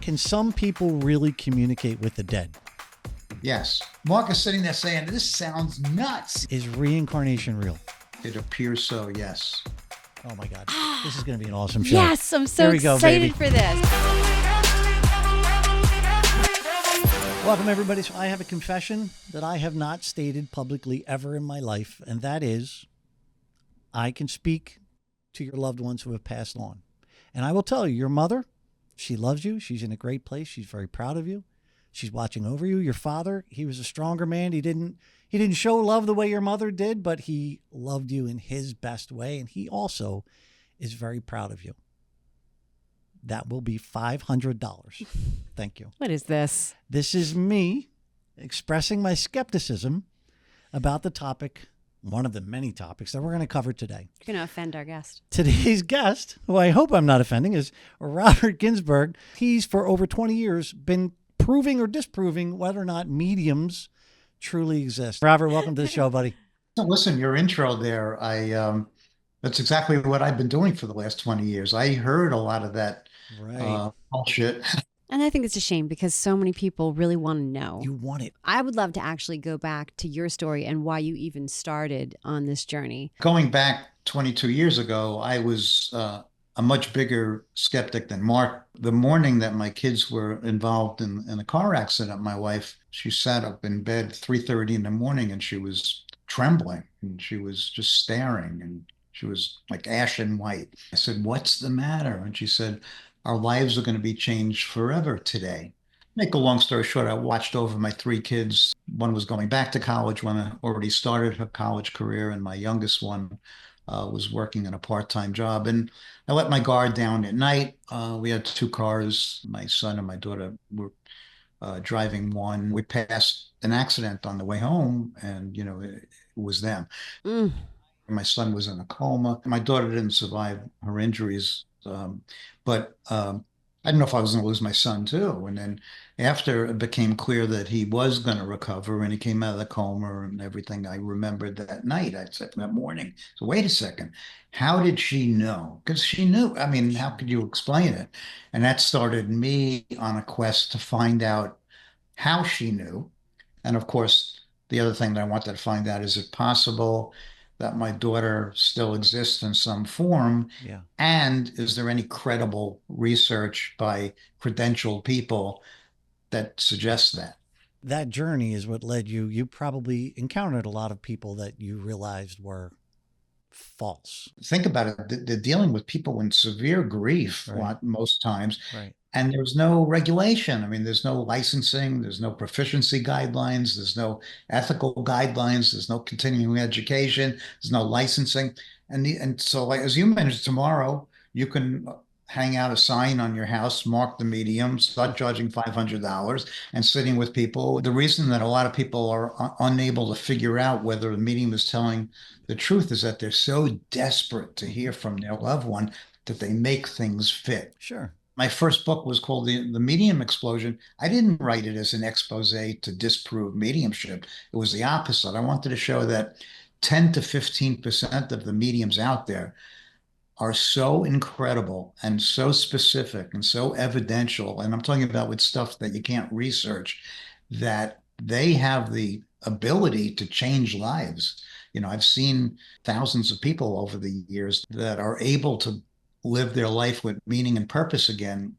Can some people really communicate with the dead? Yes. Mark is sitting there saying, this sounds nuts. Is reincarnation real? It appears so, yes. Oh my God. This is going to be an awesome show. Yes, I'm so excited for this. Welcome, everybody. So I have a confession that I have not stated publicly ever in my life, and that is I can speak to your loved ones who have passed on. And I will tell you, your mother, she loves you. She's in a great place. She's very proud of you. She's watching over you. Your father, he was a stronger man. He didn't show love the way your mother did, but he loved you in his best way. And he also is very proud of you. That will be $500. Thank you. What is this? This is me expressing my skepticism about the topic, one of the many topics that we're going to cover today. You're going to offend our guest. Today's guest, who I hope I'm not offending, is Robert Ginsberg. He's, for over 20 years, been proving or disproving whether or not mediums truly exist. Robert, welcome to the show, buddy. Listen, your intro there, that's exactly what I've been doing for the last 20 years. I heard a lot of that bullshit. And I think it's a shame because so many people really want to know. You want it. I would love to actually go back to your story and why you even started on this journey. Going back 22 years ago, I was a much bigger skeptic than Mark. The morning that my kids were involved in a car accident, my wife, she sat up in bed 3:30 in the morning and she was trembling and she was just staring and she was like ashen white. I said, "What's the matter?" And she said, "Our lives are going to be changed forever today." Make a long story short, I watched over my three kids. One was going back to college, one had already started her college career, and my youngest one was working in a part-time job. And I let my guard down at night. We had two cars. My son and my daughter were driving one. We passed an accident on the way home, and, it was them. My son was in a coma. My daughter didn't survive her injuries, but I didn't know if I was going to lose my son too. And then after it became clear that he was going to recover and he came out of the coma and everything, I remembered that night, I said that morning, so wait a second, how did she know? Because she knew. I mean, how could you explain it? And that started me on a quest to find out how she knew. And of course, the other thing that I wanted to find out, is it possible that my daughter still exists in some form? Yeah. And is there any credible research by credentialed people that suggests that? That journey is what led you. You probably encountered a lot of people that you realized were false. Think about it. They're dealing with people in severe grief most times. Right. And there's no regulation. I mean, there's no licensing, there's no proficiency guidelines, there's no ethical guidelines, there's no continuing education, there's no licensing. And so, like, as you mentioned, tomorrow you can hang out a sign on your house, mark the medium, start charging $500 and sitting with people. The reason that a lot of people are unable to figure out whether the medium is telling the truth is that they're so desperate to hear from their loved one that they make things fit. Sure. My first book was called The Medium Explosion. I didn't write it as an expose to disprove mediumship. It was the opposite. I wanted to show that 10 to 15% of the mediums out there are so incredible and so specific and so evidential. And I'm talking about with stuff that you can't research, that they have the ability to change lives. I've seen thousands of people over the years that are able to live their life with meaning and purpose again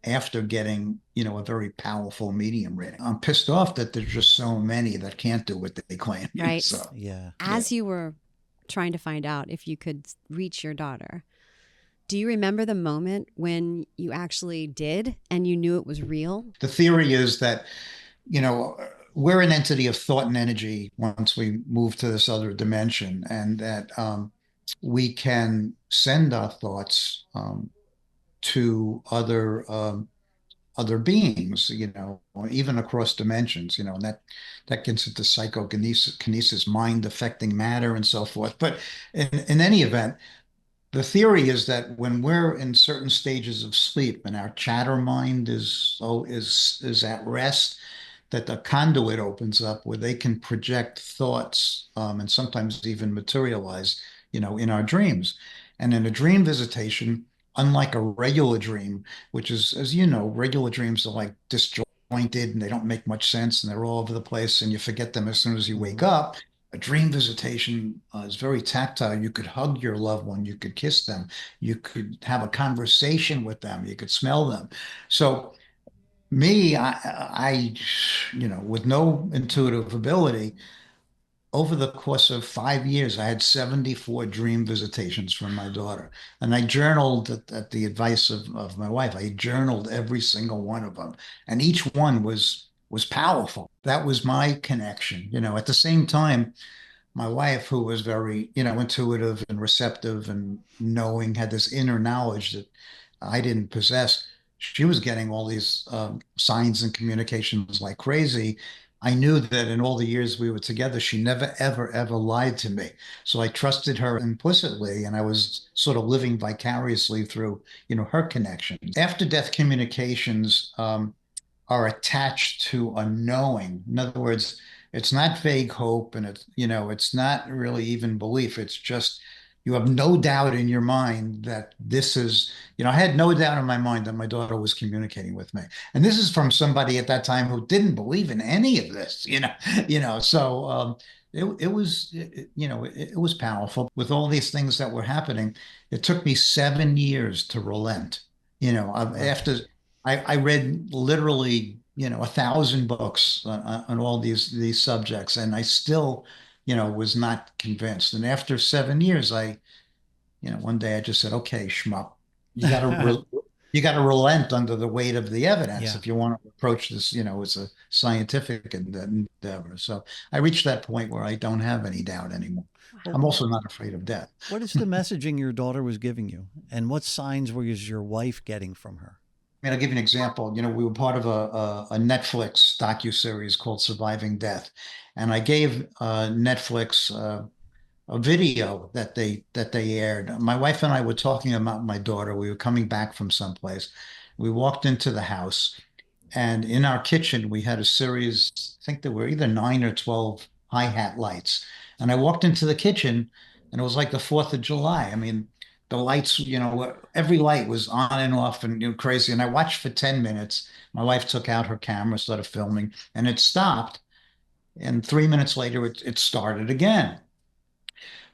after getting, a very powerful medium reading. I'm pissed off that there's just so many that can't do what they claim. Right. So, yeah. As you were trying to find out if you could reach your daughter, do you remember the moment when you actually did and you knew it was real? The theory is that, we're an entity of thought and energy once we move to this other dimension, and that we can send our thoughts to other beings, even across dimensions, and that gets into psychokinesis, mind affecting matter and so forth. But in any event, the theory is that when we're in certain stages of sleep and our chatter mind is at rest, that the conduit opens up where they can project thoughts and sometimes even materialize, in our dreams. And in a dream visitation, unlike a regular dream, which is, as you know, regular dreams are like disjointed and they don't make much sense and they're all over the place and you forget them as soon as you wake up. A dream visitation is very tactile. You could hug your loved one, you could kiss them, you could have a conversation with them, you could smell them. So me, with no intuitive ability, over the course of 5 years, I had 74 dream visitations from my daughter. And I journaled at the advice of my wife. I journaled every single one of them. And each one was powerful. That was my connection. At the same time, my wife, who was very, intuitive and receptive and knowing, had this inner knowledge that I didn't possess. She was getting all these signs and communications like crazy. I knew that in all the years we were together, she never, ever, ever lied to me. So I trusted her implicitly, and I was sort of living vicariously through, her connections. After death communications, are attached to a knowing. In other words, it's not vague hope and it's not really even belief. It's just you have no doubt in your mind that this is, I had no doubt in my mind that my daughter was communicating with me. And this is from somebody at that time who didn't believe in any of this, so it was, it was powerful with all these things that were happening. It took me 7 years to relent, after I read literally, 1,000 books on all these subjects, and I still, was not convinced. And after 7 years, one day I just said, "Okay, schmuck, you got to you got to relent under the weight of the evidence Yeah. if you want to approach this, as a scientific endeavor." So I reached that point where I don't have any doubt anymore. I'm also not afraid of death. What is the messaging your daughter was giving you? And what signs was your wife getting from her? I mean, I'll give you an example. We were part of a Netflix docuseries called Surviving Death. And I gave Netflix a video that they aired. My wife and I were talking about my daughter. We were coming back from someplace. We walked into the house, and in our kitchen, we had a series, I think there were either 9 or 12 hi-hat lights. And I walked into the kitchen, and it was like the 4th of July. I mean, the lights, every light was on and off and crazy. And I watched for 10 minutes. My wife took out her camera, started filming, and it stopped. And 3 minutes later, it started again.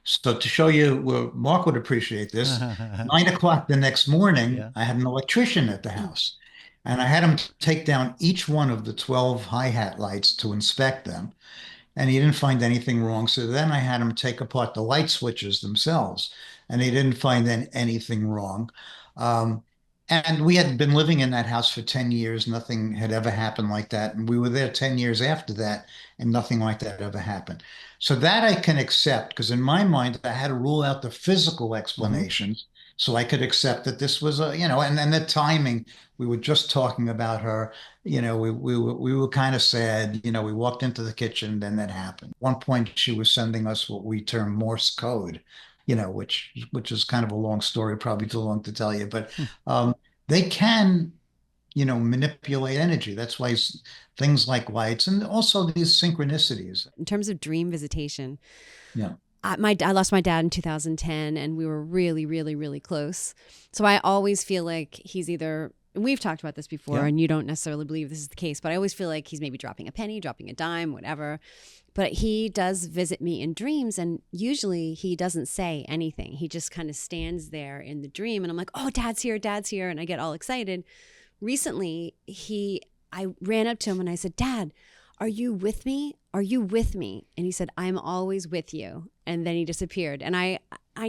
So to show you, well, Mark would appreciate this. 9 o'clock the next morning, Yeah. I had an electrician at the house, and I had him take down each one of the 12 hi-hat lights to inspect them, and he didn't find anything wrong. So then I had him take apart the light switches themselves, and he didn't find anything wrong. And we had been living in that house for 10 years. Nothing had ever happened like that. And we were there 10 years after that, and nothing like that ever happened. So that I can accept, because in my mind, I had to rule out the physical explanations so I could accept that this was and then the timing. We were just talking about her. We were kind of sad. We walked into the kitchen, then that happened. At one point, she was sending us what we term Morse code, which is kind of a long story, probably too long to tell you, but they can, manipulate energy. That's why things like lights and also these synchronicities. In terms of dream visitation, Yeah. I lost my dad in 2010, and we were really, really, really close. So I always feel like he's either, and we've talked about this before, Yeah. and you don't necessarily believe this is the case, but I always feel like he's maybe dropping a penny, dropping a dime, whatever. But he does visit me in dreams, and usually he doesn't say anything. He just kind of stands there in the dream, and I'm like, "Oh, dad's here," and I get all excited. Recently, I ran up to him and I said, "Dad, are you with me? Are you with me?" And he said, "I'm always with you." And then he disappeared. And I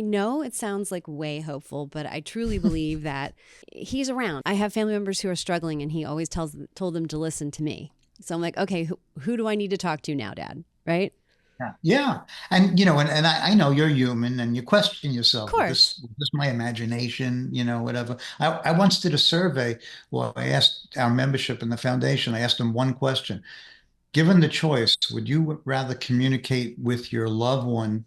know it sounds like way hopeful, but I truly believe that he's around. I have family members who are struggling, and he always told them to listen to me. So I'm like, okay, who do I need to talk to now, Dad? Right? Yeah. Yeah. And, and I know you're human and you question yourself. Of course. Is this my imagination, whatever. I once did a survey. Well, I asked our membership in the foundation, I asked them one question. Given the choice, would you rather communicate with your loved one,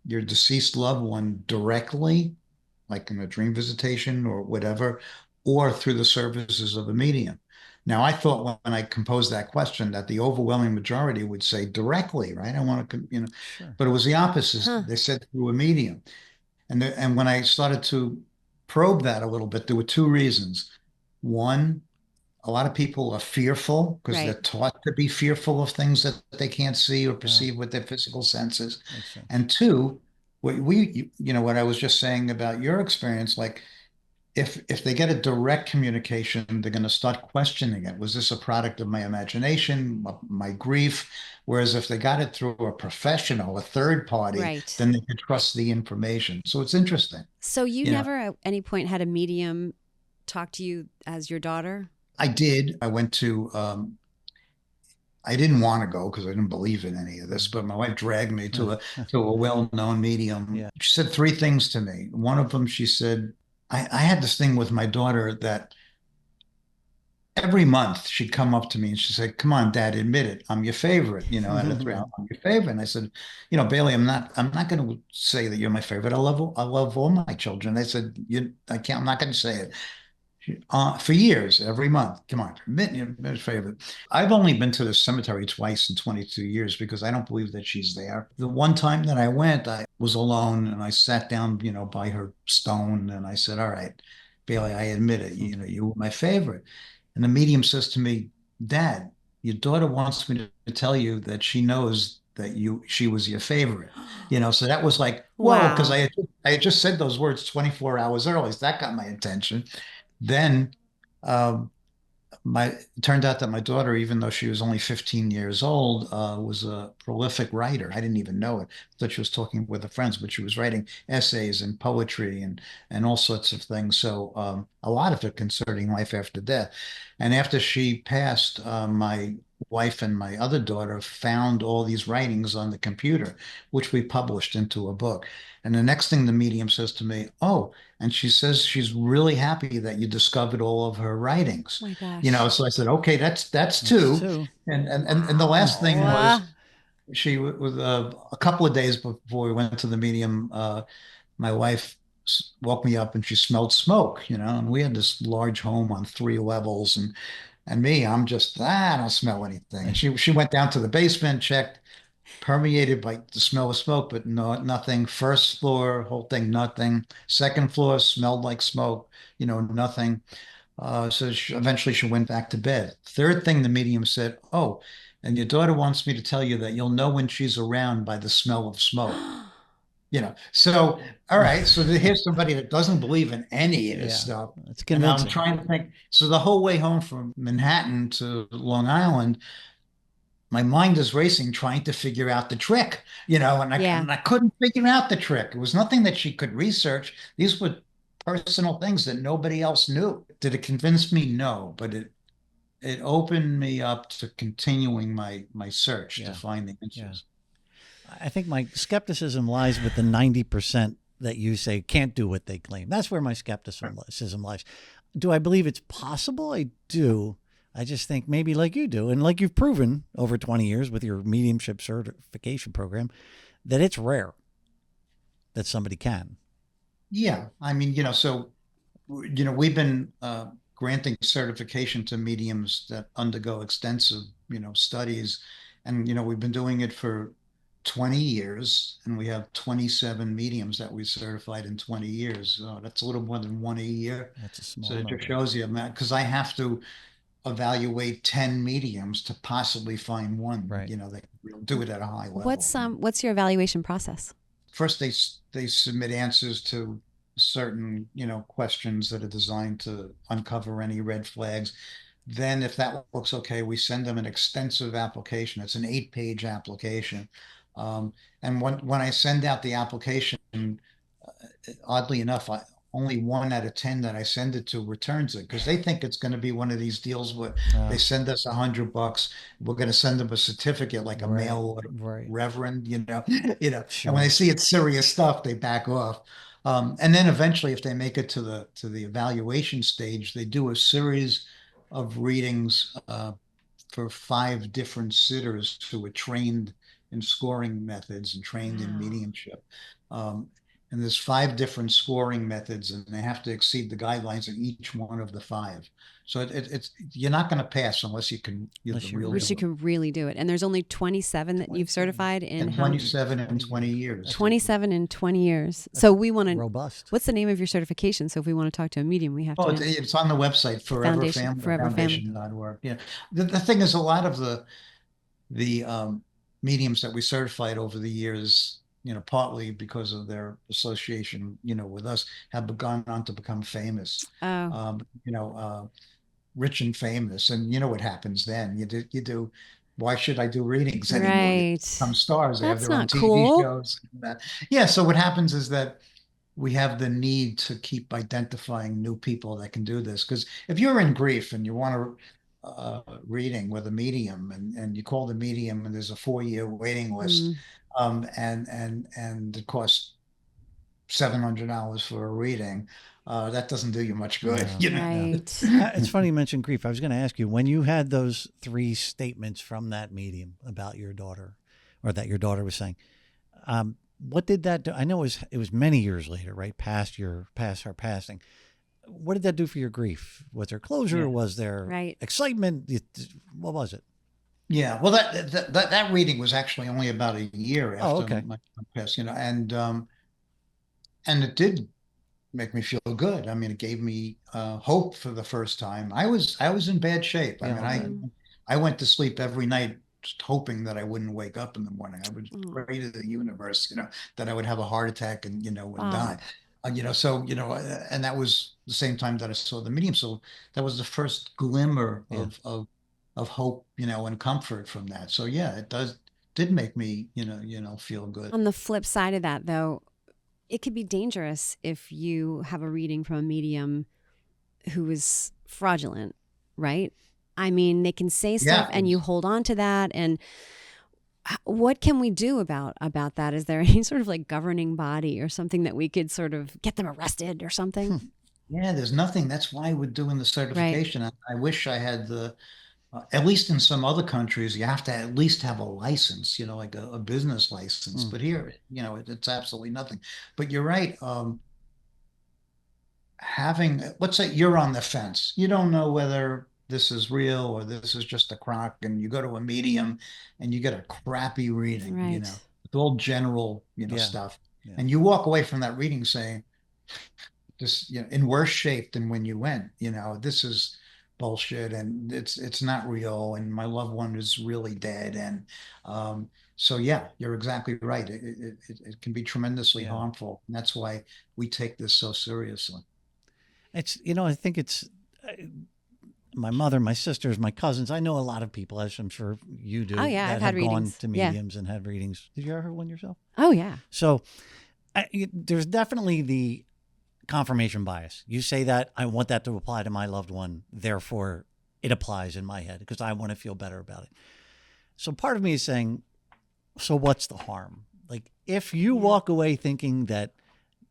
your deceased loved one directly, like in a dream visitation or whatever, or through the services of a medium? Now, I thought when I composed that question that the overwhelming majority would say directly, right? I want to, Sure. but it was the opposite. Huh. They said through a medium. And when I started to probe that a little bit, there were two reasons. One, a lot of people are fearful because they're Right. taught to be fearful of things that they can't see or perceive with their physical senses. Makes sense. And two, what I was just saying about your experience, like if they get a direct communication, they're going to start questioning it. Was this a product of my imagination, my grief? Whereas if they got it through a professional, a third party, Right. then they could trust the information. So it's interesting. So you You know, never at any point had a medium talk to you as your daughter? I did. I went to I didn't want to go because I didn't believe in any of this, but my wife dragged me to a well-known medium. Yeah. She said three things to me. One of them, she said, I had this thing with my daughter that every month she'd come up to me and she'd say, "Come on, Dad, admit it. I'm your favorite." Out of three, I'm your favorite. And I said, "Bailey, I'm not going to say that you're my favorite. I love all my children." I said, I'm not going to say it." For years, every month. Come on, admit your favorite. I've only been to the cemetery twice in 22 years because I don't believe that she's there. The one time that I went, I was alone and I sat down, by her stone and I said, "All right, Bailey, I admit it. You were my favorite." And the medium says to me, "Dad, your daughter wants me to tell you that she knows that she was your favorite." So that was like, whoa, because Wow. I had just said those words 24 hours early. So that got my attention. Then um, it turned out that my daughter, even though she was only 15 years old, was a prolific writer. I didn't even know it. I thought she was talking with her friends, but she was writing essays and poetry and all sorts of things. So a lot of it concerning life after death. And after she passed, my wife and my other daughter found all these writings on the computer, which we published into a book. And the next thing the medium says to me, "Oh," and she says she's really happy that you discovered all of her writings. Oh my gosh. So I said, "Okay, that's That's two." two. And the last thing Wow. was she was a couple of days before we went to the medium. My wife woke me up and she smelled smoke. And we had this large home on 3 levels, and me, I'm just I don't smell anything. And she went down to the basement, checked, permeated by the smell of smoke, but nothing. First floor, whole thing, nothing. Second floor smelled like smoke, nothing. So eventually she went back to bed. Third thing, the medium said, "Oh, and your daughter wants me to tell you that you'll know when she's around by the smell of smoke." So all right, so here's somebody that doesn't believe in any of this Yeah, stuff. it's And I'm convincing. trying to think. So the whole way home from Manhattan to Long Island, my mind is racing trying to figure out the trick, and I, Yeah. and I couldn't figure out the trick. It was nothing that she could research. These were personal things that nobody else knew. Did it convince me? No, but it opened me up to continuing my search to Yeah. find the Yeah. answers. I think my skepticism lies with the 90% that you say can't do what they claim. That's where my skepticism lies. Do I believe it's possible? I do. I just think maybe like you do, and like you've proven over 20 years with your mediumship certification program, that it's rare that somebody can. Yeah, I mean, we've been granting certification to mediums that undergo extensive, studies, and we've been doing it for 20 years, and we have 27 mediums that we certified in 20 years. That's a little more than one a year. That's a So small it number. just shows you, because I have to evaluate 10 mediums to possibly find one, Right. that will do it at a high level. What's your evaluation process? First, they submit answers to certain, questions that are designed to uncover any red flags. Then, if that looks okay, we send them an extensive application. It's an 8-page application. And when I send out the application, oddly enough, only 1 out of 10 that I send it to returns it because they think it's going to be one of these deals where they send us $100. We're going to send them a certificate like a Right, mail order, right. reverend, Sure. And when they see it's serious stuff, they back off. And then eventually, if they make it to the evaluation stage, they do a series of readings for 5 different sitters who were trained in scoring methods and trained in Wow. mediumship. Um, and there's 5 different scoring methods, and they have to exceed the guidelines in each one of the 5. So it's you're not going to pass unless you can, you're Unless the you real Which you deal. can really do it. And there's only 27 that you've 27. certified in And how 27 and 20 years. 27 in 20 years. So we want to, Robust. what's the name of your certification? So if we want to talk to a medium, we have Oh, to. it's on the website, Foundation. foreverfamily.org. Yeah. The thing is, a lot of the mediums that we certified over the years, partly because of their association, with us, have gone on to become famous. Oh, Rich and famous, and you know what happens then. You do. Why should I do readings anymore? right. Some stars, they have That's their own not TV cool. shows. And that. Yeah. So what happens is that we have the need to keep identifying new people that can do this. Because if you're in grief and you want reading with a medium, and you call the medium, and there's a 4-year waiting list, and it costs $700 for a reading, that doesn't do you much good. No. Right. It's funny you mentioned grief. I was going to ask you, when you had those 3 statements from that medium about your daughter, or that your daughter was saying, what did that do? I know it was many years later, right? Past her passing. What did that do for your grief? Was there closure? Yeah. Was there Right. excitement? What was it? Yeah, well, that reading was actually only about a year after okay. my pass, and it did make me feel good. I mean, it gave me hope for the first time. I was in bad shape. I Yeah, mean, I went to sleep every night just hoping that I wouldn't wake up in the morning. I would pray to the universe, that I would have a heart attack and Wow. die. So and that was the same time that I saw the medium. So that was the first glimmer Yeah. of hope, and comfort from that. So yeah, did make me, feel good. On the flip side of that, though, it could be dangerous if you have a reading from a medium who is fraudulent, right? I mean, they can say stuff and you hold on to that. And what can we do about that? Is there any sort of like governing body or something that we could sort of get them arrested or something? Yeah, there's nothing. That's why we're doing the certification. I wish I had at least in some other countries, you have to at least have a license, like a business license. But here, it's absolutely nothing. But you're right. Let's say you're on the fence. You don't know whether this is real or this is just a crock, and you go to a medium and you get a crappy reading, Right. with all general, Yeah. stuff. Yeah. And you walk away from that reading saying, just, in worse shape than when you went, this is bullshit, and it's not real, and my loved one is really dead. And so yeah, you're exactly right. It can be tremendously harmful, and that's why we take this so seriously. It's, I think it's my mother, my sisters, my cousins. I know a lot of people, as I'm sure you do. Oh, yeah, that I've have had gone readings. to mediums and had readings. Did you ever have one yourself? Oh, yeah. So there's definitely the confirmation bias. You say that, I want that to apply to my loved one, therefore it applies in my head because I want to feel better about it. So part of me is saying, so what's the harm? Like, if you walk away thinking that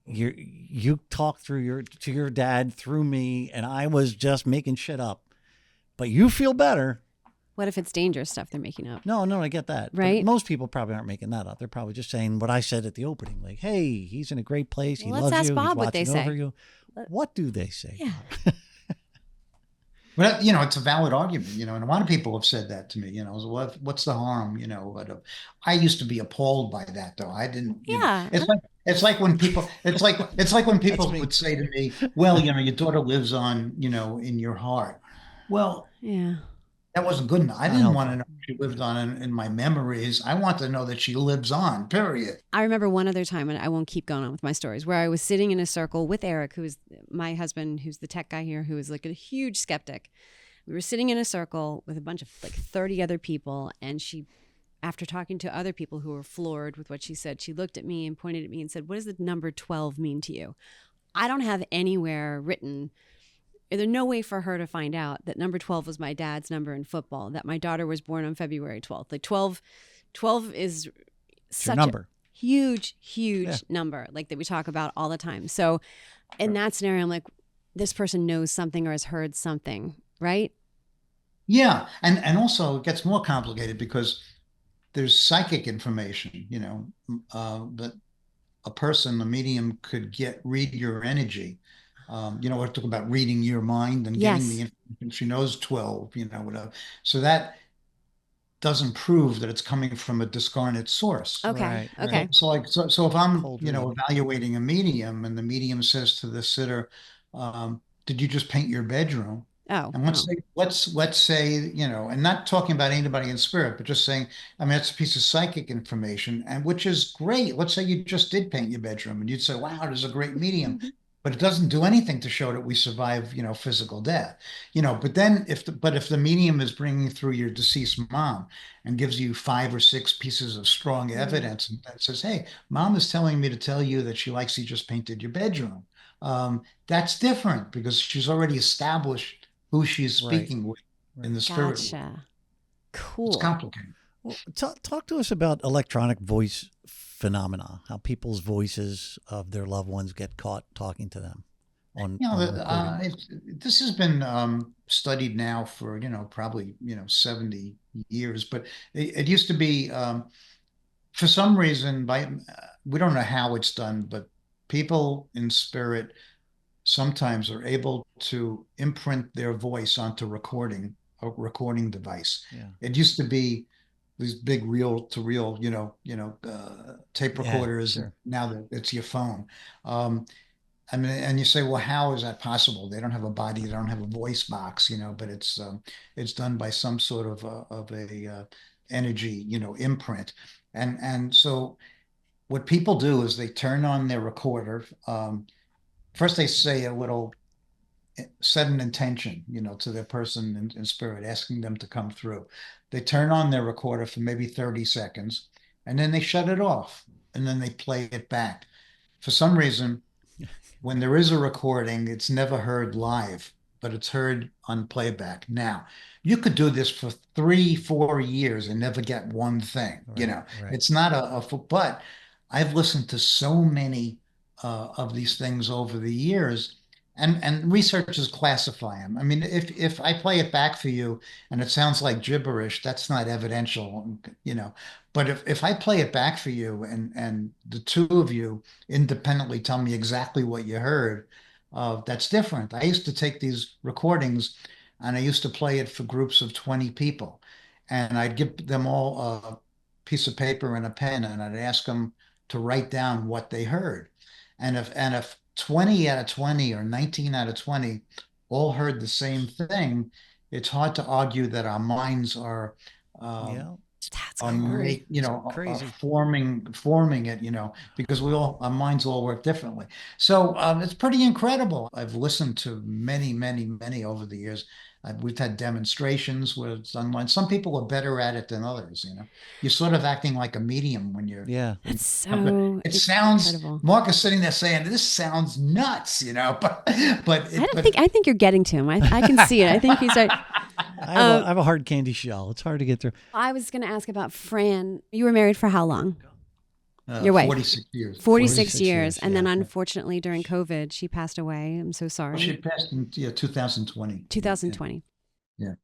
you talked to your dad through me and I was just making shit up, but you feel better. What if it's dangerous stuff they're making up? No, I get that. Right. But most people probably aren't making that up. They're probably just saying what I said at the opening. Like, hey, he's in a great place. He Well, loves let's ask you. Bob He's what they watching say. over you. What do they say? Yeah. Well, it's a valid argument, and a lot of people have said that to me, what's the harm, but I used to be appalled by that, though. I didn't, Yeah. it's like when people, it's like when people That's me. would say to me, well, your daughter lives on, in your heart. Well, Yeah. that wasn't good enough. I Not didn't helpful. want to know she lived on in my memories. I want to know that she lives on, period. I remember one other time, and I won't keep going on with my stories, where I was sitting in a circle with Eric, who is my husband, who's the tech guy here, who is like a huge skeptic. We were sitting in a circle with a bunch of like 30 other people, and she, after talking to other people who were floored with what she said, she looked at me and pointed at me and said, "What does the number 12 mean to you?" I don't have anywhere written, there's no way for her to find out that number 12 was my dad's number in football, that my daughter was born on February 12th. Like 12 is It's your such number. a huge number, like that we talk about all the time. So in that scenario, I'm like, this person knows something or has heard something, right? Yeah. And also it gets more complicated because there's psychic information, that a person, a medium, could read your energy. We're talking about reading your mind and getting the Yes. information. She knows 12, whatever. So that doesn't prove that it's coming from a discarnate source. Okay. Right, right. Okay. So if I'm, Cold reading. evaluating a medium and the medium says to the sitter, did you just paint your bedroom? Oh, And oh. let's say, and not talking about anybody in spirit, but just saying, I mean, that's a piece of psychic information, and which is great. Let's say you just did paint your bedroom, and you'd say, wow, there's a great medium. But it doesn't do anything to show that we survive, physical death, But then if the medium is bringing through your deceased mom and gives you 5 or 6 pieces of strong evidence and says, hey, mom is telling me to tell you that she likes you just painted your bedroom. That's different because she's already established who she's Right, speaking with in right. the spirit world. Gotcha. It's Cool. complicated. Well, talk to us about electronic voice phenomena, how people's voices of their loved ones get caught talking to them on recording. This has been studied now for, probably, 70 years, but it used to be, for some reason, we don't know how it's done, but people in spirit sometimes are able to imprint their voice onto a recording device. Yeah. It used to be these big reel to reel, tape Yeah, recorders. sure. Now that it's your phone. I mean, and you say, well, how is that possible? They don't have a body, they don't have a voice box, but it's done by some sort of a energy, imprint. And so what people do is they turn on their recorder. First, they say a little, set an intention, to their person in spirit, asking them to come through. They turn on their recorder for maybe 30 seconds, and then they shut it off, and then they play it back. For some reason, when there is a recording, it's never heard live, but it's heard on playback. Now, you could do this for 3, 4 years and never get one thing. Right, right. It's not but I've listened to so many of these things over the years, and researchers classify them. I mean, if I play it back for you and it sounds like gibberish, that's not evidential. But if I play it back for you and the two of you independently tell me exactly what you heard, that's different. I used to take these recordings and I used to play it for groups of 20 people. And I'd give them all a piece of paper and a pen, and I'd ask them to write down what they heard. And if 20 out of 20 or 19 out of 20 all heard the same thing, it's hard to argue that our minds are Yeah. That's on crazy. Crazy. forming it, because our minds all work differently. So it's pretty incredible. I've listened to many, many, many over the years. We've had demonstrations where it's online. Some people are better at it than others. You're sort of acting like a medium when you're. Yeah. That's so It sounds. incredible. Mark is sitting there saying, "This sounds nuts," I think you're getting to him. I can see it. I think he's right. I have a hard candy shell. It's hard to get through. I was going to ask about Fran. You were married for how long? Your wife? 46 years. 46 years. And then yeah. unfortunately during COVID, she passed away. I'm so sorry. She passed in 2020. 2020. Yeah.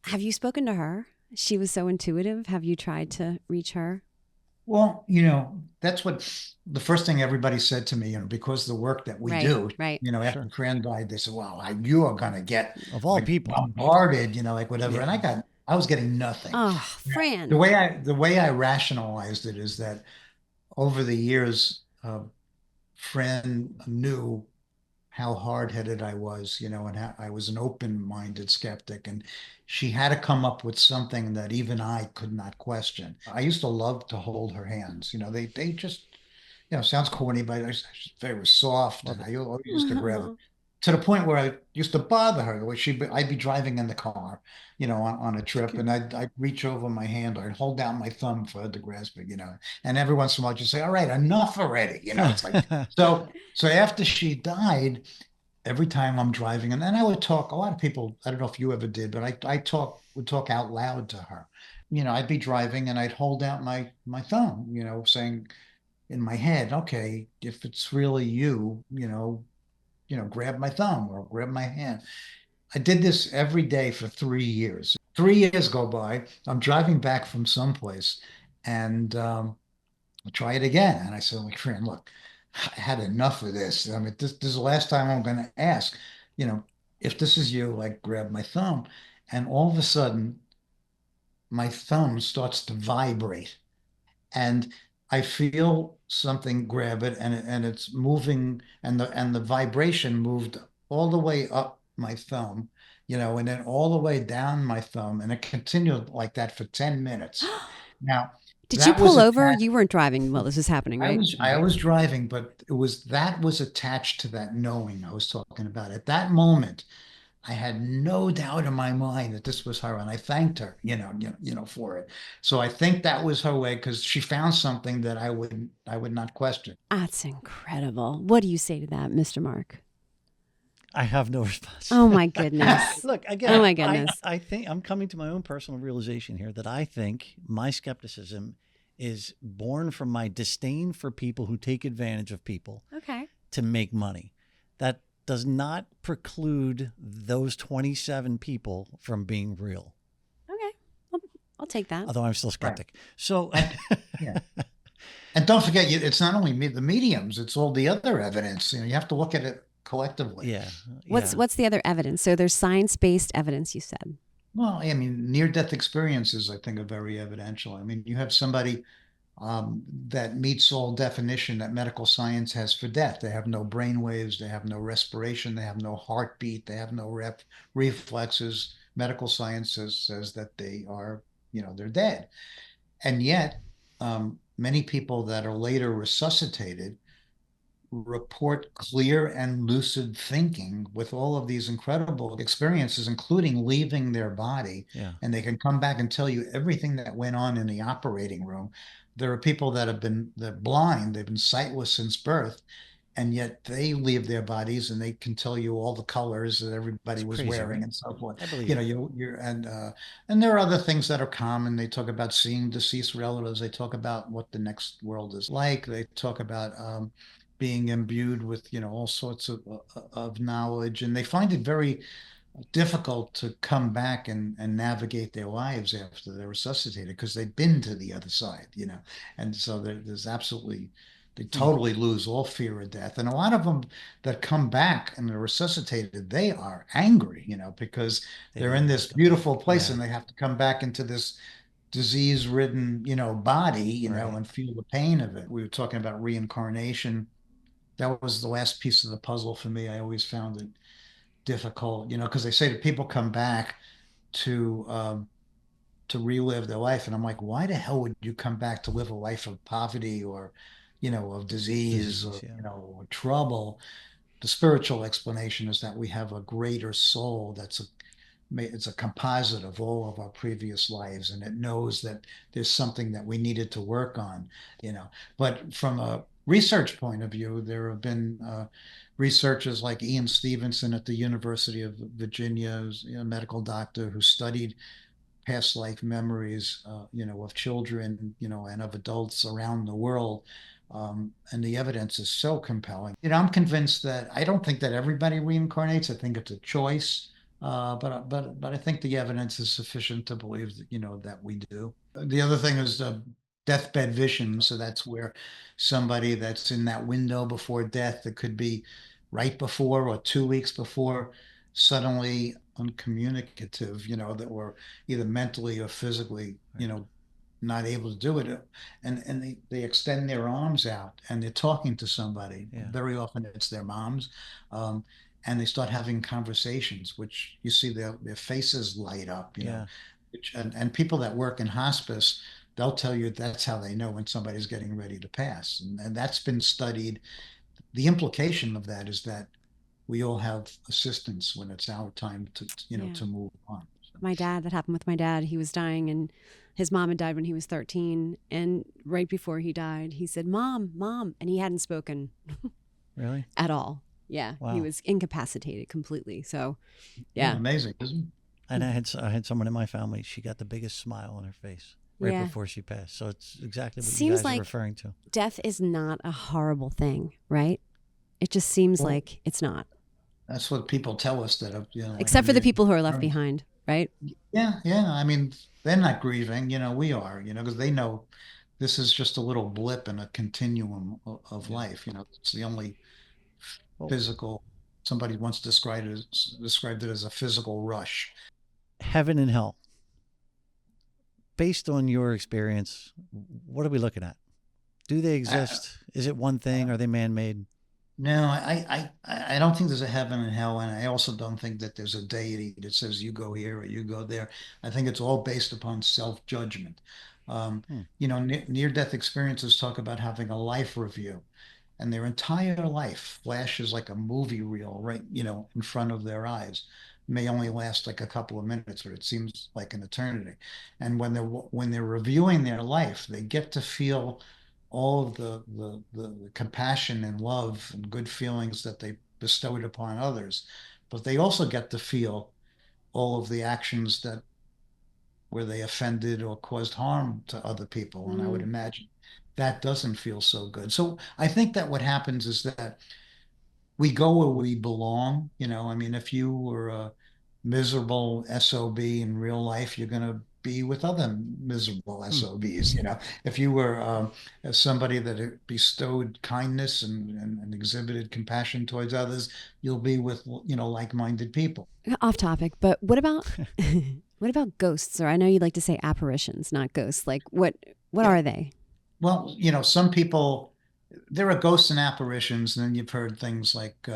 Have you spoken to her? She was so intuitive. Have you tried to reach her? Well, that's what the first thing everybody said to me, because the work that we do, Right. after Sure. Fran died, they said, well, you are going to get Of all people. bombarded, like whatever. Yeah. And I was getting nothing. Oh, Fran. The way I rationalized it is that over the years, Fran knew how hard-headed I was, and how I was an open-minded skeptic, and she had to come up with something that even I could not question. I used to love to hold her hands. They just, sounds corny, but they were soft, and I always used to grab her to the point where I used to bother her. Where I'd be driving in the car, on a trip, and I'd reach over my hand, or I'd hold down my thumb for her to grasp it, and every once in a while, I'd just say, "All right, enough already," It's like so. So after she died, every time I'm driving, and then I would talk. A lot of people, I don't know if you ever did, but I would talk out loud to her. I'd be driving and I'd hold out my thumb, saying in my head, okay, if it's really you, grab my thumb or grab my hand. I did this every day for 3 years. 3 years go by. I'm driving back from someplace, and I'll try it again. And I said, my friend, look, I had enough of this. I mean, this is the last time I'm going to ask, you know, if this is you, like grab my thumb. And all of a sudden, my thumb starts to vibrate and I feel something grab it and it's moving and the vibration moved all the way up my thumb, and then all the way down my thumb and it continued like that for 10 minutes. Now, Did you that was pull over? attached. You weren't driving while this was happening, I right? was I was driving, but that was attached to that knowing I was talking about. At that moment, I had no doubt in my mind that this was her, and I thanked her, for it. So I think that was her way because she found something that I would not question. That's incredible. What do you say to that, Mr. Mark? I have no response. Oh my goodness. Look, again, Oh my goodness. I think I'm coming to my own personal realization here that I think my skepticism is born from my disdain for people who take advantage of people Okay. to make money. That does not preclude those 27 people from being real. Okay. I'll take that. Although I'm still skeptic. Right. So, yeah. And don't forget, it's not only the mediums; it's all the other evidence. You have to look at it collectively. Yeah. What's the other evidence? So there's science-based evidence, you said. Well, I mean, near-death experiences, I think, are very evidential. I mean, you have somebody that meets all definition that medical science has for death. They have no brain waves, they have no respiration, they have no heartbeat, they have no reflexes. Medical science says that they are, they're dead. And yet, many people that are later resuscitated report clear and lucid thinking with all of these incredible experiences, including leaving their body. Yeah. And they can come back and tell you everything that went on in the operating room. There are people they're blind, they've been sightless since birth, and yet they leave their bodies and they can tell you all the colors that everybody was crazy, wearing, right? and so forth. I believe you're and there are other things that are common. They talk about seeing deceased relatives. They talk about what the next world is like. They talk about being imbued with all sorts of knowledge, and they find it very difficult to come back and navigate their lives after they're resuscitated because they've been to the other side, and so there's absolutely, they totally lose all fear of death. And a lot of them that come back and they're resuscitated, they are angry, because they're in this beautiful place and they have to come back into this disease-ridden, body, and feel the pain of it. We were talking about reincarnation. That was the last piece of the puzzle for me. I always found it difficult, because they say that people come back to relive their life, and I'm like, why the hell would you come back to live a life of poverty or, of disease or, or trouble? The spiritual explanation is that we have a greater soul it's a composite of all of our previous lives, and it knows that there's something that we needed to work on, But from a research point of view, there have been researchers like Ian Stevenson at the University of Virginia, a medical doctor who studied past life memories, of children, and of adults around the world. And the evidence is so compelling. I'm convinced that I don't think that everybody reincarnates. I think it's a choice. But I think the evidence is sufficient to believe that, that we do. The other thing is the deathbed visions. So that's where somebody that's in that window before death, that could be right before or 2 weeks before, suddenly uncommunicative, that were either mentally or physically, not able to do it. And they extend their arms out and they're talking to somebody. Yeah. Very often it's their moms. And they start having conversations, which you see their faces light up, and people that work in hospice, they'll tell you that's how they know when somebody's getting ready to pass. And that's been studied. The implication of that is that we all have assistance when it's our time to, to move on. So. That happened with my dad. He was dying and his mom had died when he was 13. And right before he died, he said, "Mom, Mom." And he hadn't spoken really at all. Yeah. Wow. He was incapacitated completely. So, yeah. Amazing, isn't it? And I had someone in my family, she got the biggest smile on her face right before she passed. So it's exactly what you guys are referring to. Death is not a horrible thing, right? It just seems like it's not. That's what people tell us that, except for the people who are left behind, right? Yeah. I mean, they're not grieving, we are, because they know this is just a little blip in a continuum of Yeah. life. It's the only Well, physical. Somebody once described it as a physical rush. heaven and hell. Based on your experience, what are we looking at? Do they I, exist? Is it one thing? Are they man-made? No, I don't think there's a heaven and hell, and I also don't think that there's a deity that says you go here or you go there. I think it's all based upon self-judgment. Hmm. Near-death experiences talk about having a life review, and their entire life flashes like a movie reel right, in front of their eyes. May only last like a couple of minutes, but it seems like an eternity. And when they're reviewing their life, they get to feel all of the compassion and love and good feelings that they bestowed upon others, but they also get to feel all of the actions that where they offended or caused harm to other people. And I would Mm, imagine that doesn't feel so good. So I think that what happens is that we go where we belong. I mean, if you were a miserable SOB in real life, you're going to be with other miserable Hmm. SOBs. If you were somebody that bestowed kindness and exhibited compassion towards others, you'll be with, like-minded people. off topic, but what about what about ghosts? Or I know you like to say apparitions, not ghosts. Like what Yeah. are they? Well, some people, there are ghosts and apparitions, and then you've heard things like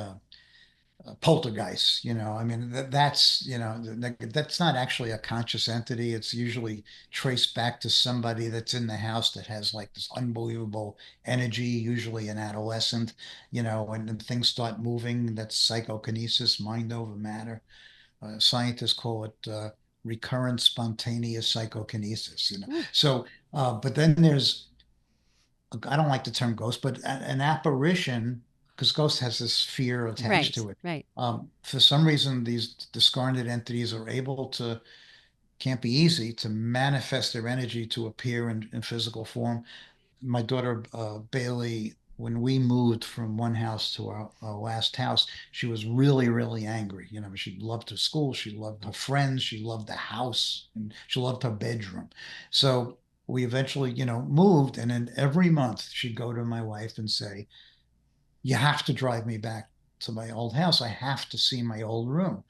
poltergeists. I mean, that's not actually a conscious entity. It's usually traced back to somebody that's in the house that has like this unbelievable energy, usually an adolescent, and then things start moving. That's psychokinesis, mind over matter. Scientists call it recurrent spontaneous psychokinesis. Mm, So, but then there's, I don't like the term ghost, but an apparition, because ghost has this fear attached right, to it. right. For some reason, these discarnate entities are able to, can't be easy to manifest their energy to appear in physical form. My daughter, Bailey, when we moved from one house to our last house, she was really, really angry. She loved her school, she loved her friends, she loved the house, and she loved her bedroom. So we eventually, moved, and then every month she'd go to my wife and say, "You have to drive me back to my old house. I have to see my old room."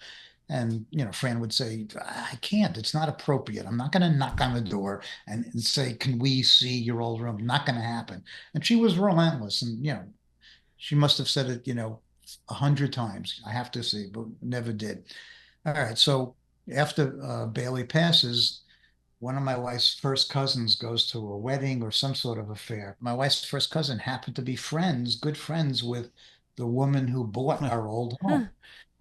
And, Fran would say, "I can't. It's not appropriate. I'm not going to knock on the door and say, 'Can we see your old room?' Not going to happen." And she was relentless. And, she must have said it, 100 times. "I have to see," but never did. All right. So after Bailey passes, one of my wife's first cousins goes to a wedding or some sort of affair. My wife's first cousin happened to be good friends with the woman who bought our old Huh. home.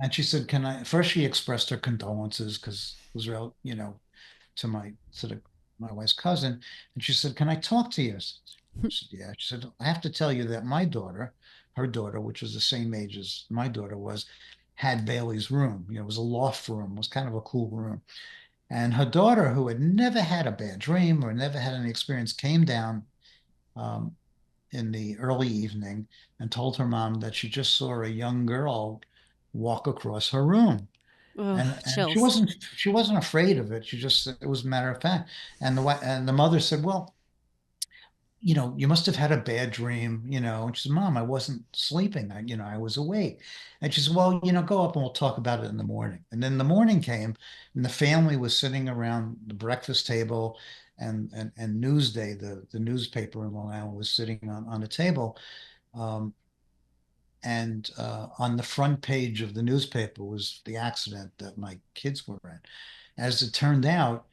And she said, "Can I?" First, she expressed her condolences because it was real, to my wife's cousin. And she said, "Can I talk to you?" I said, "Yeah." She said, "I have to tell you that my daughter, her daughter, which was the same age as my daughter was, had Bailey's room. It was a loft room, it was kind of a cool room. And her daughter, who had never had a bad dream or never had any experience, came down um, in the early evening and told her mom that she just saw a young girl walk across her room. Oh, And she chills. wasn't she wasn't afraid of it. She just, it was a matter of fact. And the mother said, "Well, you must have had a bad dream, And she said, "Mom, I wasn't sleeping. I was awake." And she said, "Well, go up and we'll talk about it in the morning." And then the morning came, and the family was sitting around the breakfast table, and Newsday, the newspaper in Long Island, was sitting on the table. Um, and on the front page of the newspaper was the accident that my kids were in. As it turned out,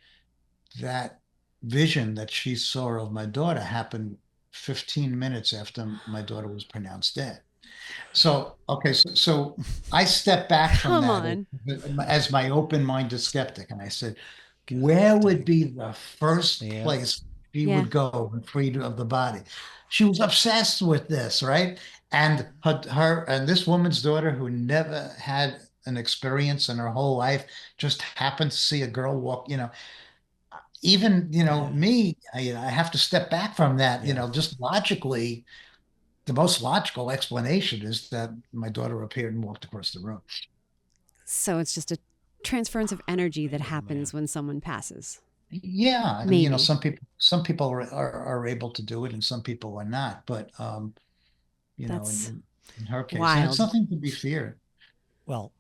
that vision that she saw of my daughter happened 15 minutes after my daughter was pronounced dead. So, okay, so I stepped back from Come that on. as my open-minded skeptic, and I said, God where would dang. be the first Yeah. place she Yeah. would go when freed of the body? She was obsessed with this, right? And and this woman's daughter, who never had an experience in her whole life, just happened to see a girl walk, even, Yeah. me, I have to step back from that, Yeah. just logically, the most logical explanation is that my daughter appeared and walked across the room. So it's just a transference of energy that Oh man. happens when someone passes. Yeah, and Maybe. some people are able to do it, and some people are not. But That's in her case, and it's wild. nothing to be feared. Well,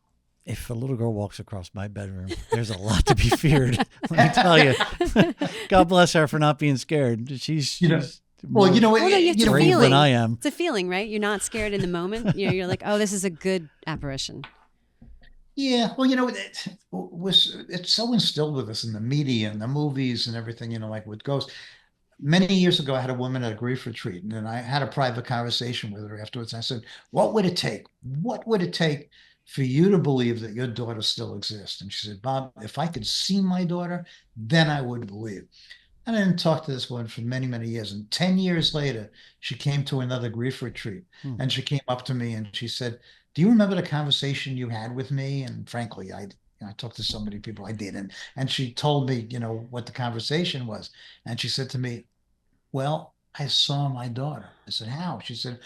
if a little girl walks across my bedroom, there's a lot to be feared. Let me tell you. God bless her for not being scared. She's You know, she's well, more Well, no, it's a brave than feeling. I am. It's a feeling, right? You're not scared in the moment. You're like, oh, this is a good apparition. yeah, well, it's so instilled with us in the media and the movies and everything, like with ghosts. Many years ago, I had a woman at a grief retreat, and then I had a private conversation with her afterwards. I said, "What would it take? What would it take for you to believe that your daughter still exists?" And she said, "Bob, if I could see my daughter, then I would believe." And I didn't talk to this woman for many, many years. And 10 years later, she came to another grief retreat, Hmm. and she came up to me and she said, "Do you remember the conversation you had with me?" And frankly, I talked to so many people I did. And she told me, what the conversation was. And she said to me, "Well, I saw my daughter." I said, "How?" She said,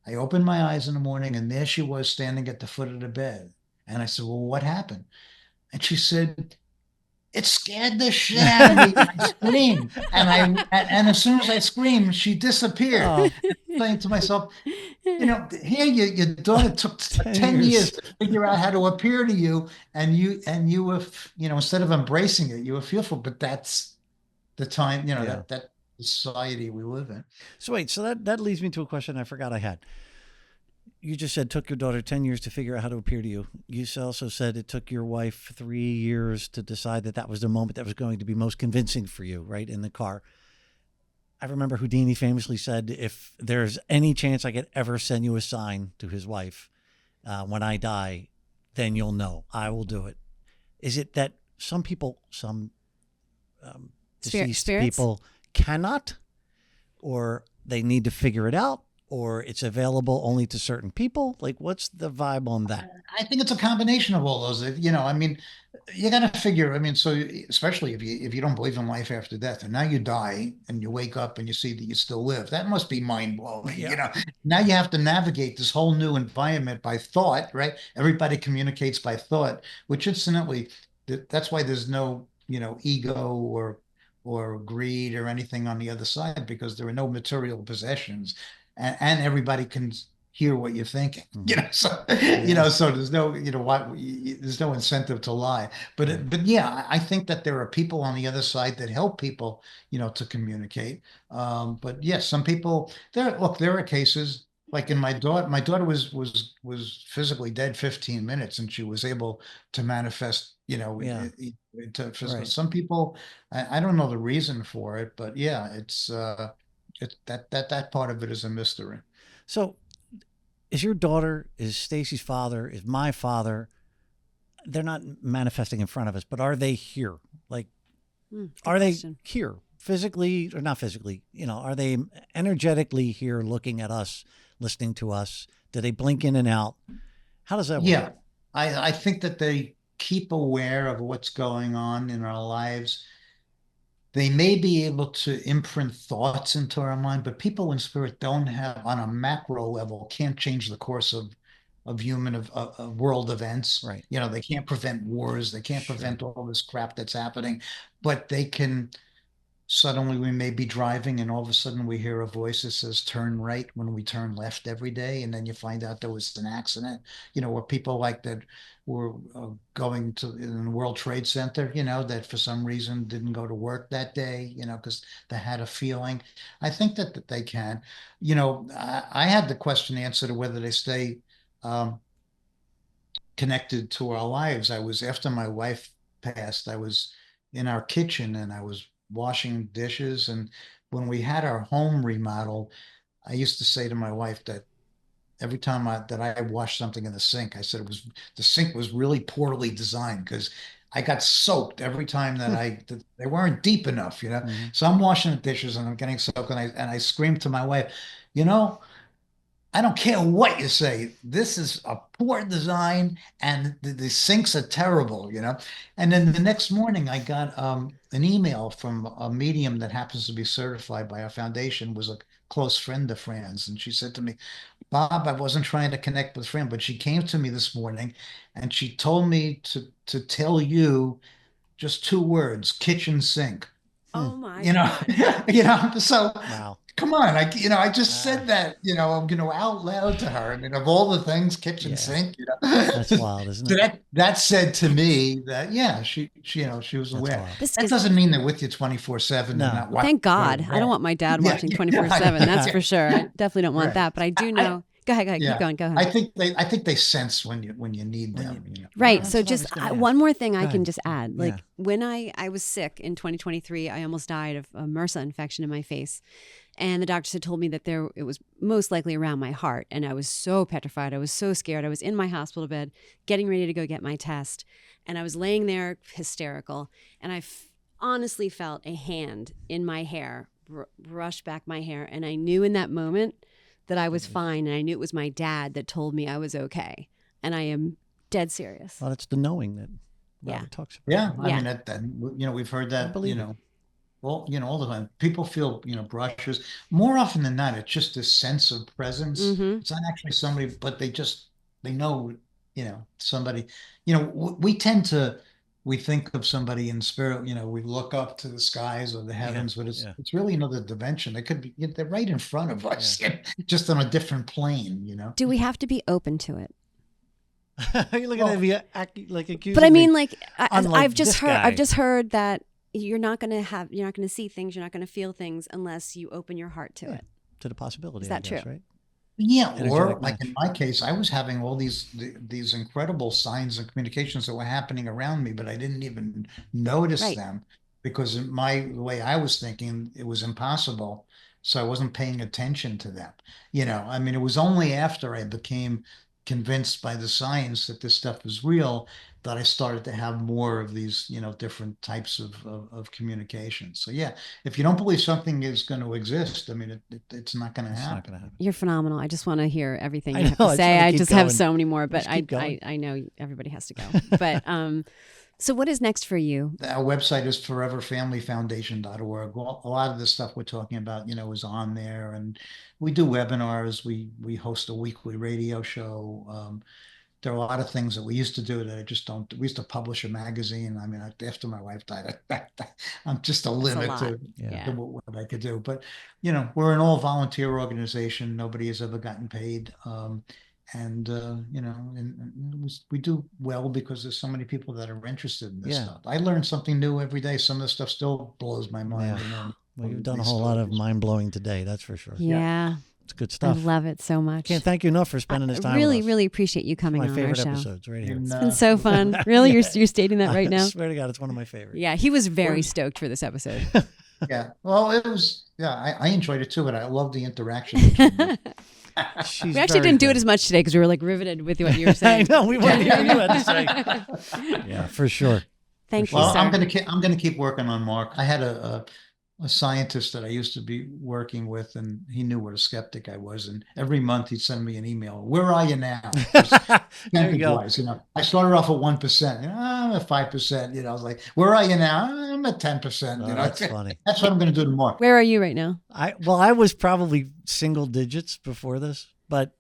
"I opened my eyes in the morning and there she was standing at the foot of the bed." And I said, "Well, what happened?" And she said, "It scared the shit out of me." And I screamed. And as soon as I screamed, she disappeared. Oh, Saying to myself, here your daughter took 10 10 years years. to figure out how to appear to you, and you were, instead of embracing it, you were fearful. But that's the time, Yeah. that society we live in. So wait, so that leads me to a question I forgot I had. You just said took your daughter 10 years to figure out how to appear to you. You also said it took your wife 3 years to decide that that was the moment that was going to be most convincing for you, right? In the car. I remember Houdini famously said, if there's any chance I could ever send you a sign to his wife when I die, then you'll know. I will do it. Is it that some people, some deceased Spirits? people cannot, or they need to figure it out, or it's available only to certain people? Like, what's the vibe on that? I think it's a combination of all those. I mean, you got to figure. I mean, so especially if you don't believe in life after death, and now you die and you wake up and you see that you still live, that must be mind blowing. Yeah. Now you have to navigate this whole new environment by thought, right? Everybody communicates by thought, which incidentally, that's why there's no ego or greed or anything on the other side, because there are no material possessions, and everybody can hear what you're thinking. Mm-hmm. So Yeah. so there's no there's no incentive to lie. Right. But yeah, I think that there are people on the other side that help people to communicate. But yes, some people there are cases like in my daughter was physically dead 15 minutes, and she was able to manifest Yeah. into physical. Right. Some people, I don't know the reason for it, but yeah, it's that part of it is a mystery. So, is your daughter, is Stacy's father, is my father, they're not manifesting in front of us, but are they here? Like, Good are they question. here physically or not physically? Are they energetically here looking at us, listening to us? Do they blink in and out? How does that work? Yeah, I think that they keep aware of what's going on in our lives. They may be able to imprint thoughts into our mind, but people in spirit don't have, on a macro level, can't change the course of human of world events. Right. They can't prevent wars, they can't Sure. prevent all this crap that's happening, but they can. Suddenly we may be driving and all of a sudden we hear a voice that says turn right when we turn left every day, and then you find out there was an accident, or people like that were going to in the World Trade Center, that for some reason didn't go to work that day, because they had a feeling. I think that they can. I had the question answered of whether they stay um, connected to our lives. I was After my wife passed, I was in our kitchen and I was washing dishes. And when we had our home remodeled, I used to say to my wife that every time that I washed something in the sink, I said the sink was really poorly designed because I got soaked every time that they weren't deep enough. Mm-hmm. So I'm washing the dishes and I'm getting soaked, and I screamed to my wife, you know, I don't care what you say. This is a poor design, and the sinks are terrible. And then the next morning, I got an email from a medium that happens to be certified by our foundation, was a close friend of Fran's, and she said to me, "Bob, I wasn't trying to connect with Fran, but she came to me this morning, and she told me to tell you." just 2 words, kitchen sink. Oh my You know, God. so Wow. come on, I just said that, out loud to her. I mean, of all the things, kitchen Yeah. sink, That's wild, isn't So it? that said to me that, yeah, she was That's aware. wild. This That is doesn't mean they're with you 24/7 No. and not watching. Thank God. I don't want my dad Yeah, watching yeah. 24/7. That's for sure. I definitely don't want Right. that. But I do know. Go ahead. Yeah. Keep going. Go ahead. I think they sense when you need When them. Right. That's So what I just was gonna ask. one more thing I Go can ahead. just add. Yeah. Like when I was sick in 2023, I almost died of a MRSA infection in my face. And the doctors had told me that it was most likely around my heart. And I was so petrified. I was so scared. I was in my hospital bed getting ready to go get my test. And I was laying there hysterical. And I honestly felt a hand in my hair brush back my hair. And I knew in that moment that I was fine. And I knew it was my dad that told me I was okay. And I am dead serious. Well, it's the knowing that Yeah. Robert talks about. Yeah. I Yeah. mean, that we've heard I that, believe it. well, all the time. People feel, brushes. More often than not, it's just this sense of presence. Mm-hmm. It's not actually somebody, but they know, somebody. We think of somebody in spirit. We look up to the skies or the heavens, but it's really another dimension. They could be, they're right in front of us, just on a different plane. Do we have to be open to it? You're looking at me like accusing But I mean, me. like Unlike I've just this heard. guy. I've just heard that you're not going to see things. You're not going to feel things unless you open your heart to it. to the possibility. Is that I guess, true? Right? Yeah, Energetic or like match. in my case, I was having all these incredible signs and communications that were happening around me, but I didn't even notice Right. them because the way I was thinking, it was impossible. So I wasn't paying attention to them. I mean, it was only after I became convinced by the science that this stuff was real that I started to have more of these, different types of communication. So yeah, if you don't believe something is going to exist, I mean, it's not going to It's not happen. going to happen. You're phenomenal. I just want to hear everything I you have know, to I say. just wanna I keep just have going. so many more, but Just keep going. I know everybody has to go. But so what is next for you? Our website is foreverfamilyfoundation.org. A lot of the stuff we're talking about, is on there, and we do webinars. We host a weekly radio show. There are a lot of things that we used to do that I just don't. We used to publish a magazine. I mean, after my wife died, I'm just a limit lot. to Yeah. what I could do. But we're an all volunteer organization. Nobody has ever gotten paid. And we do well because there's so many people that are interested in this Yeah. stuff. I learn something new every day. Some of the stuff still blows my mind. Yeah. Well, you've done a whole lot of mind blowing today. That's for sure. Yeah. It's good I stuff. love it so much. Can't thank you enough for spending this time. Really, with us. really appreciate you coming My on our favorite show. episodes right here. And, It's been so fun. Really, you're stating that right I now? swear to God, it's one of my favorites. Yeah, he was very stoked for this episode. yeah. Well, it was. Yeah, I enjoyed it too, but I love the interaction. between them. She's We actually very didn't do good. it as much today because we were like riveted with what you were saying. I know we wanted to hear what you had to say. Yeah, for sure. Thank you, Well, sir. I'm gonna keep working on Mark. I had a scientist that I used to be working with, and he knew what a skeptic I was. And every month he'd send me an email. Where are you now? There you go. Wise, I started off at 1%. I'm at 5%. I was like, where are you now? I'm at 10%. Oh, that's funny. That's what I'm going to do to Mark. Where are you right now? I was probably single digits before this, but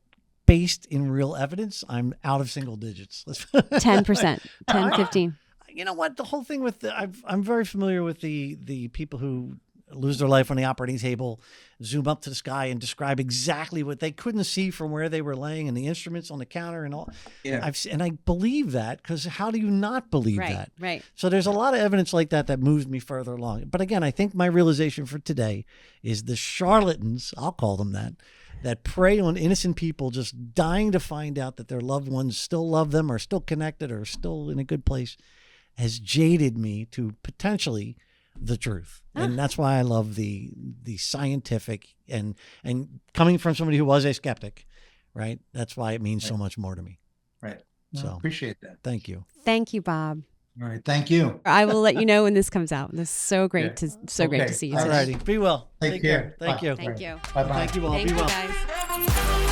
based in real evidence, I'm out of single digits. 10%, 10, 15. You know what? The whole thing with I'm very familiar with the people who lose their life on the operating table, zoom up to the sky and describe exactly what they couldn't see from where they were laying and the instruments on the counter and all. Yeah. And I believe that because how do you not believe that? Right. So there's a lot of evidence like that moves me further along. But again, I think my realization for today is the charlatans, I'll call them that prey on innocent people just dying to find out that their loved ones still love them or still connected or still in a good place has jaded me to potentially the truth. And that's why I love the scientific and coming from somebody who was a skeptic, right? That's why it means so much more to me. Right. So Appreciate that. thank you. Thank you, Bob. All right. Thank you. I will let you know when this comes out. This is so great Yeah. great Okay. to see you. All today. All righty. Be well. Take care. Thank Bye. you. Thank you. Bye-bye. Thank you all. Thank Be you, well. guys.